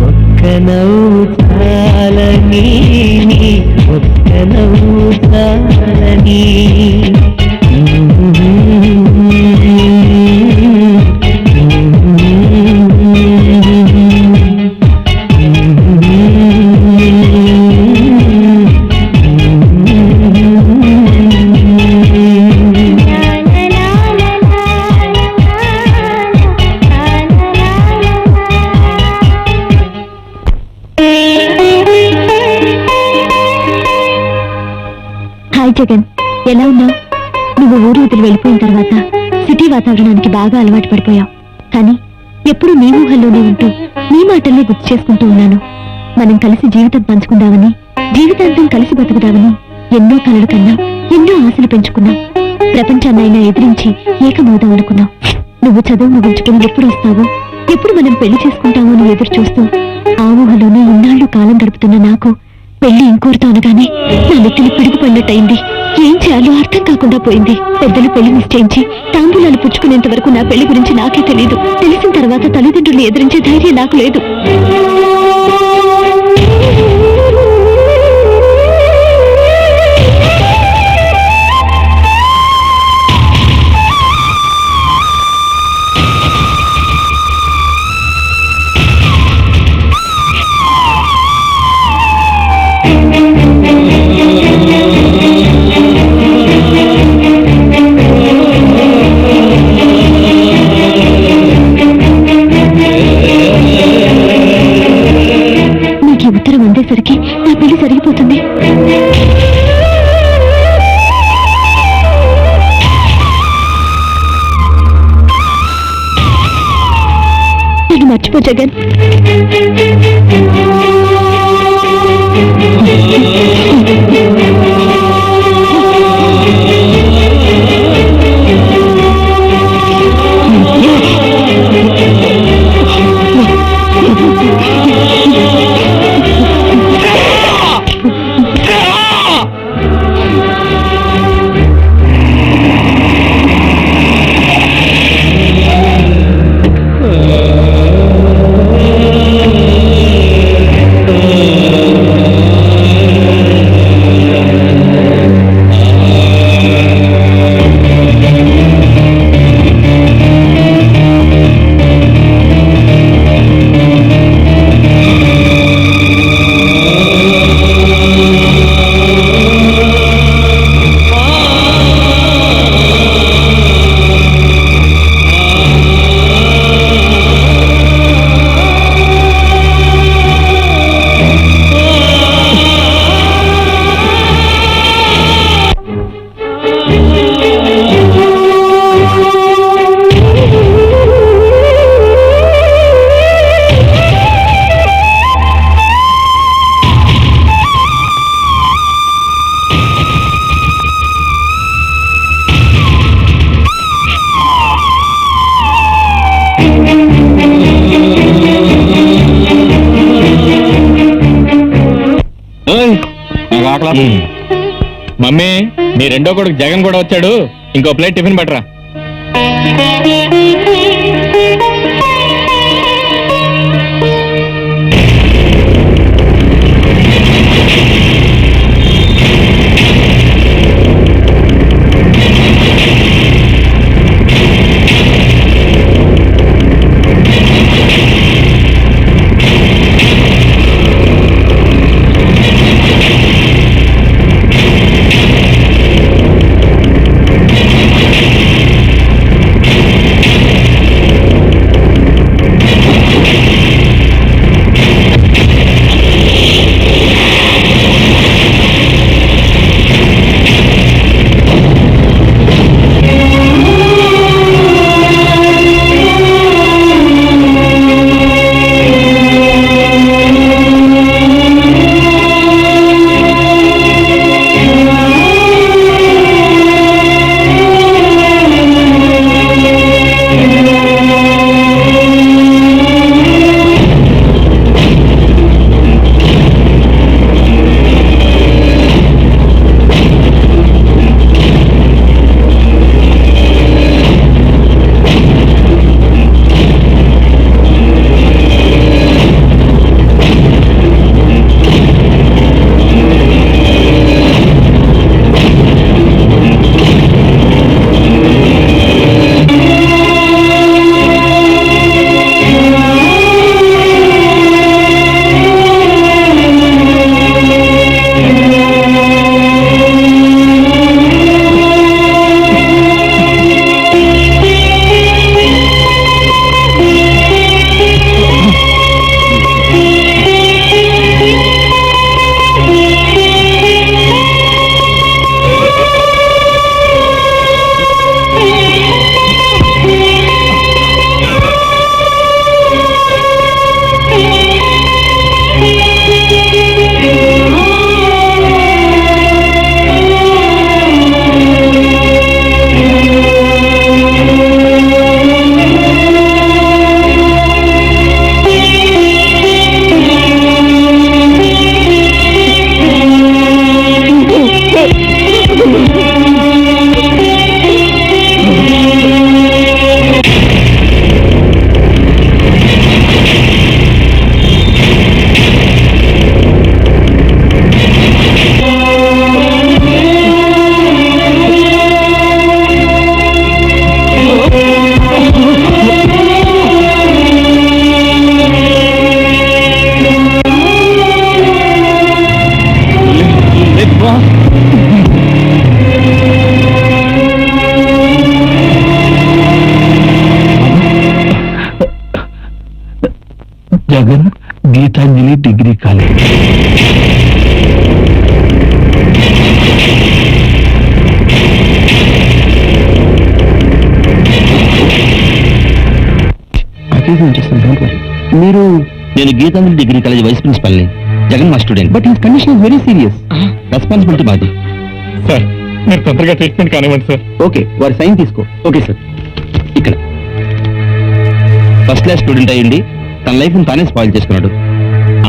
ఒక్క నవ్వు చాలని ఒక్క నవ్వు చాలని హాయ్ జగన్, ఎలా ఉన్నావు? నువ్వు ఊరు వదిలి వెళ్ళిపోయిన తర్వాత సిటీ వాతావరణానికి బాగా అలవాటు పడిపోయావు. కానీ ఎప్పుడూ నీ ఊహల్లోనే ఉంటూ నీ మాటల్ని గుర్తు చేసుకుంటూ ఉన్నాను. మనం కలిసి జీవితం పంచుకుందామని, జీవితాంతం కలిసి బతుకుదామని ఎన్నో కలలు కన్నాం, ఎన్నో ఆశలు పెంచుకున్నాం. ప్రపంచాన్నైనా ఎదిరించి ఏకమవుదాం అనుకున్నాం. నువ్వు చదువు ముగించుకుని ఎప్పుడు వస్తావో, ఎప్పుడు మనం పెళ్లి చేసుకుంటామో అని ఎదురు చూస్తూ ఆ ఊహలోనే ఇన్నాళ్లు కాలం గడుపుతున్న నాకు పెళ్లి ఇంకోరితో అనగానే నా నెత్తిని పిడుగు పడినట్టయింది. ఏం చేయాలో అర్థం కాకుండా పోయింది. పెద్దలు పెళ్లి నిశ్చయించి తాంబూలాలు పుచ్చుకునేంత వరకు నా పెళ్లి గురించి నాకే తెలియదు. తెలిసిన తర్వాత తల్లిదండ్రులు ఎదిరించే ధైర్యం నాకు లేదు. నీకు ఉత్తరం అందేసరికి నా పెళ్లి జరిగిపోతుంది. నేను మర్చిపో జగన్. మమ్మీ, మీ రెండో కొడుకు జగన్ కూడా వచ్చాడు. ఇంకో ప్లేట్ టిఫిన్ పట్టరా. Jagan Geetanjali degree college. మీరు నేను Geetanjali degree college vice principal ని, జగన్ మా student. But his condition is very serious. Responsibility మాది. సార్ మీరు తొందరగా ట్రీట్మెంట్ కానివ్వండి సార్. ఓకే, వారి సైన్ తీసుకో. Okay sir. ఇక్కడ ఫస్ట్ క్లాస్ స్టూడెంట్ అయ్యింది తన లైఫ్ తానే స్పాయిల్ చేసుకున్నాడు.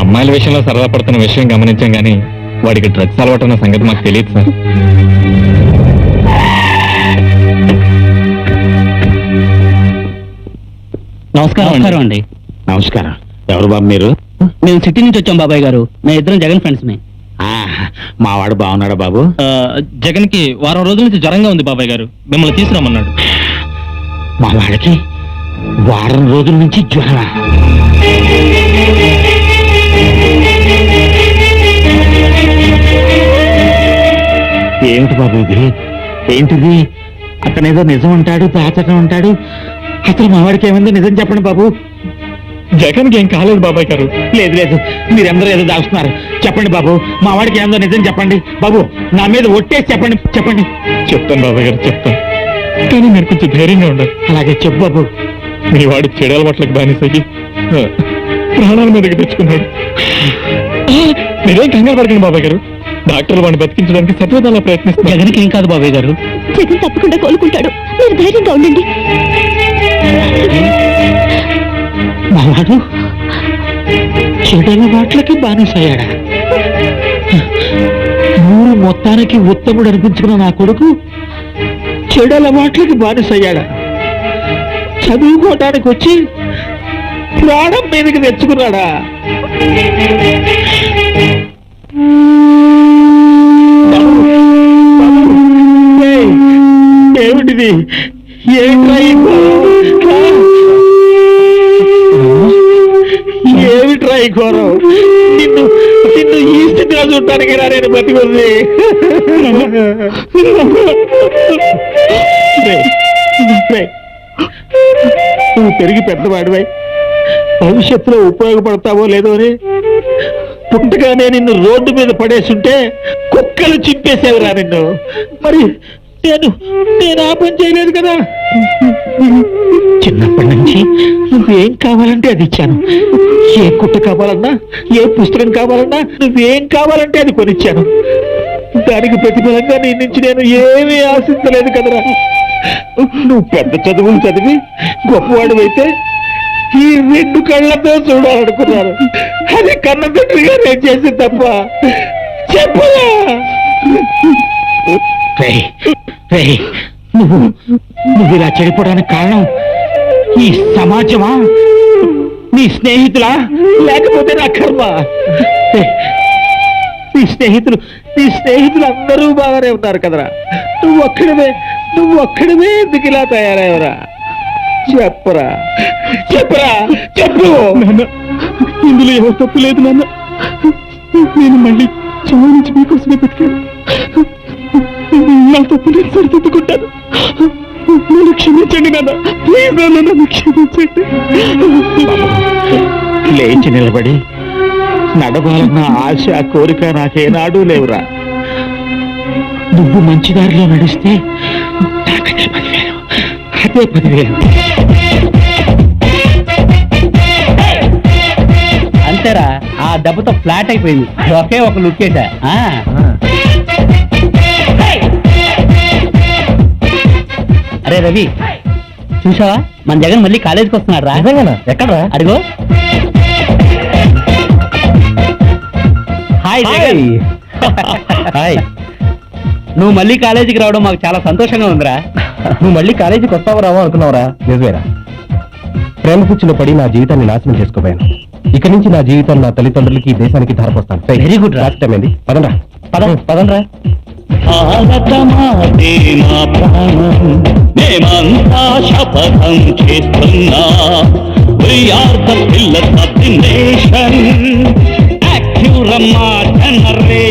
అమ్మాయిల విషయంలో సరదా పడుతున్న విషయం గమనించాం గానీ వాడికి డ్రగ్స్ అలవాటు ఉన్న సంగతి మాకు తెలియదు సార్. నమస్కారం అండి. నమస్కారం. ఎవరు బాబు మీరు? మేము సిటీ నుంచి వచ్చాం బాబాయ్ గారు. మేము ఇద్దరం జగన్ ఫ్రెండ్స్ మే. మా వాడు బాగున్నాడా బాబు? జగన్ కి వారం రోజుల నుంచి జ్వరంగా ఉంది బాబాయ్ గారు, మిమ్మల్ని తీసుకురామన్నాడు. మా వాడికి వారం రోజుల నుంచి జ్వరం. ఏమిటి బాబు ఇది? ఏంటిది? అతనేదో నిజం అంటాడు, దాచటం అంటాడు. అసలు మా వాడికి ఏమైందో నిజం చెప్పండి బాబు. జగన్ కి ఏం కాలేదు బాబాయ్ గారు. లేదు లేదు, మీరందరూ ఏదో దాస్తున్నారు. చెప్పండి బాబు, మా వాడికి ఏమైందో నిజం చెప్పండి బాబు. నా మీద ఒట్టేసి చెప్పండి. చెప్పండి. చెప్తాను బాబాయ్ గారు, చెప్తాను. కానీ మీరు కొంచెం ధైర్యంగా ఉండాలి. అలాగే చెప్పు బాబు. మీ వాడి చెడు అలవాట్లకు బానిసయ్యి ప్రాణాల మీదకి తెచ్చుకున్నాడు. మీరేం కంగారు పడకండి బాబాయ్ గారు. డాక్టర్లు వాడిని బతికించడానికి సత్వదాలా ప్రయత్నిస్తారు. జగన్కి ఏం కాదు బాబాయ్ గారు. జగన్ తప్పకుండా కోలుకుంటాడు, మీరు ధైర్యంగా ఉండండి. మా వాడు చెడు అలవాట్లకి బానిసయ్యాడా? ఊరు మొత్తానికి ఉత్తముడు అనిపించుకున్న నా కొడుకు చెడు అలవాట్లకి బానిసయ్యాడా? చదువుకోవటానికి వచ్చి ప్రాణం మీదకి తెచ్చుకున్నాడా? ఏమిటిది? ఏమిట్రా ఈ ఘోరం? నిన్ను నిన్ను ఈ స్థితిలో చూడటానికి రా నేను బతికుంది. నువ్వు పెరిగి పెద్దవాడివై భవిష్యత్తులో ఉపయోగపడతావో లేదో అని పుట్టగానే నిన్ను రోడ్డు మీద పడేస్తుంటే కుక్కలు చింపేసేవరా నిన్ను. మరి నేను ఆ పని చేయలేదు కదా. చిన్నప్పటి నుంచి నువ్వేం కావాలంటే అది ఇచ్చాను. ఏ కుట్ట కావాలన్నా, ఏ పుస్తకం కావాలన్నా, నువ్వేం కావాలంటే అది కొనిచ్చాను. దానికి ప్రతిఫలంగా నీ నుంచి నేను ఏమీ ఆశించలేదు కదరా. నువ్వు పెద్ద చదువులు చదివి గొప్పవాడివైతే ఈ రెండు కళ్ళతో చూడాలనుకున్నారు. అది కన్న తండ్రిగా నేను చేసి తప్ప చెప్పరా? నువ్వు ఇలా చెడిపోవడానికి కారణం ఈ సమాజమా, నీ స్నేహితులా, లేకపోతే నా కర్మ? నీ స్నేహితులు అందరూ బాగానే ఉన్నారు కదరా. నువ్వు ఒక్కడమే ఎందుకు ఇలా తయారయ్యవరా? చెప్పరా చెప్పు. ఇందులో ఎవరు తప్పు లేదు నాన్న. నేను మళ్ళీ చావు నుంచి మీకోసమే బతికాను. నా తప్పు నేను సరిదిద్దుకుంటాను. నన్ను క్షమించండి నాన్న, ప్లీజ్ నాన్న, నన్ను క్షమించండి. లేచి నిలబడి నడవాలన్న ఆశ, కోరిక నాకేనాడూ లేవురా. నువ్వు మంచి దారిలో నడిస్తే నాకదే 10,000, అదే 10,000. అంతేరా, ఆ దెబ్బతో ఫ్లాట్ అయిపోయింది. ఒకే ఒక లుక్ వేసా. అరే రవి, చూసావా మన జగన్ మళ్ళీ కాలేజీకి వస్తున్నాడు రా. ఎక్కడరా? అడిగో. హాయ్ జగన్. హాయ్. నువ్వు మళ్ళీ కాలేజీకి రావడం మాకు చాలా సంతోషంగా ఉందిరా. నువ్వు మళ్ళీ కాలేజీకి వస్తావో రావో అనుకున్నావురా? నిజమేరా. ప్రేమ పిచ్చిలో పడి నా జీవితాన్ని నాశనం చేసుకోపోయాను. ఇక నుంచి నా జీవితం నా తల్లిదండ్రులకి, ఈ దేశానికి ధారపోస్తాను. వెరీ గుడ్ రా. రాష్ట్రమేంది? పదండ్రా. పదండ్రా. మేమంతా శపథం చేస్తున్నా, we are the pillars of the nation, active రమ్మా జనరేషన్.